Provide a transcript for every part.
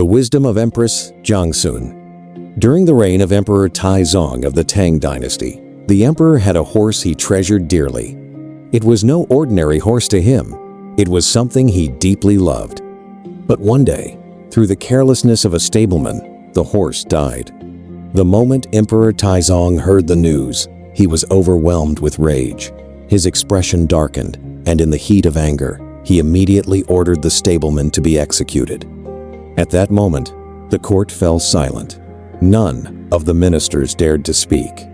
The wisdom of Empress Zhangsun. During the reign of Emperor Taizong of the Tang dynasty, the emperor had a horse he treasured dearly. It was no ordinary horse to him. It was something he deeply loved. But one day, through the carelessness of a stableman, the horse died. The moment Emperor Taizong heard the news, he was overwhelmed with rage. His expression darkened, and in the heat of anger, he immediately ordered the stableman to be executed. At that moment, the court fell silent. None of the ministers dared to speak.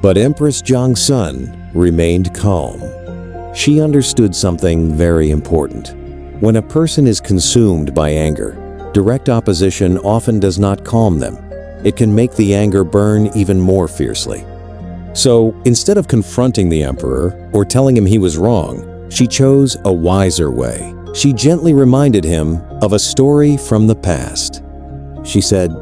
But Empress Zhangsun remained calm. She understood something very important. When a person is consumed by anger, direct opposition often does not calm them. It can make the anger burn even more fiercely. So, instead of confronting the emperor or telling him he was wrong, she chose a wiser way. She gently reminded him of a story from the past. She said,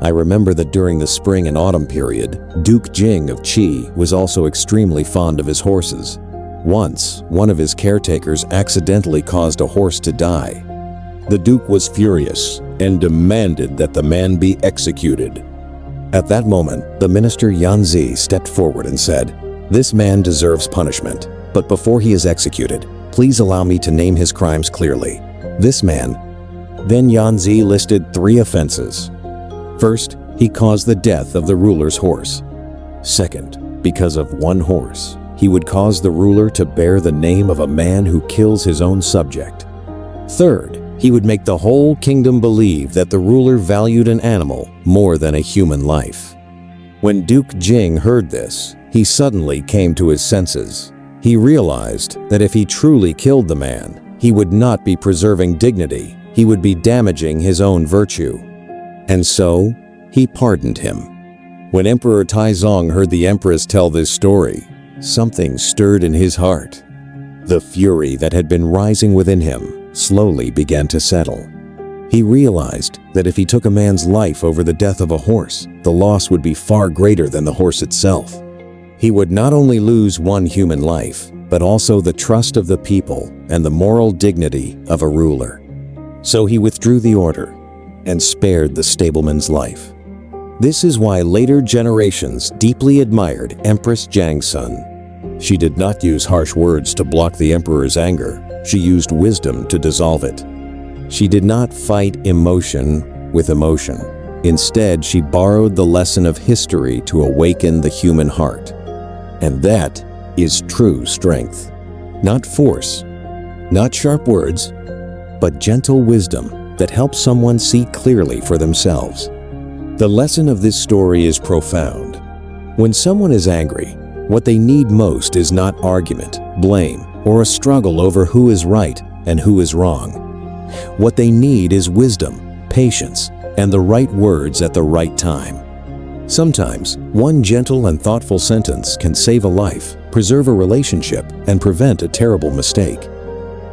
"I remember that during the spring and autumn period, Duke Jing of Qi was also extremely fond of his horses. Once, one of his caretakers accidentally caused a horse to die. The Duke was furious and demanded that the man be executed." At that moment, the minister Yanzi stepped forward and said, "This man deserves punishment, but before he is executed, please allow me to name his crimes clearly. This man..." Then Yanzi listed 3 offenses. First, he caused the death of the ruler's horse. Second, because of one horse, he would cause the ruler to bear the name of a man who kills his own subject. Third, he would make the whole kingdom believe that the ruler valued an animal more than a human life. When Duke Jing heard this, he suddenly came to his senses. He realized that if he truly killed the man, he would not be preserving dignity, he would be damaging his own virtue. And so, he pardoned him. When Emperor Taizong heard the empress tell this story, something stirred in his heart. The fury that had been rising within him slowly began to settle. He realized that if he took a man's life over the death of a horse, the loss would be far greater than the horse itself. He would not only lose one human life, but also the trust of the people and the moral dignity of a ruler. So he withdrew the order and spared the stableman's life. This is why later generations deeply admired Empress Zhangsun. She did not use harsh words to block the emperor's anger. She used wisdom to dissolve it. She did not fight emotion with emotion. Instead, she borrowed the lesson of history to awaken the human heart. And that is true strength. Not force, not sharp words, but gentle wisdom that helps someone see clearly for themselves. The lesson of this story is profound. When someone is angry, what they need most is not argument, blame, or a struggle over who is right and who is wrong. What they need is wisdom, patience, and the right words at the right time. Sometimes, one gentle and thoughtful sentence can save a life, preserve a relationship, and prevent a terrible mistake.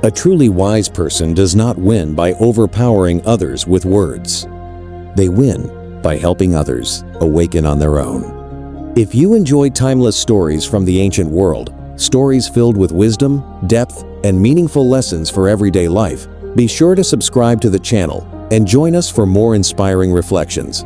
A truly wise person does not win by overpowering others with words. They win by helping others awaken on their own. If you enjoy timeless stories from the ancient world, stories filled with wisdom, depth, and meaningful lessons for everyday life, be sure to subscribe to the channel and join us for more inspiring reflections.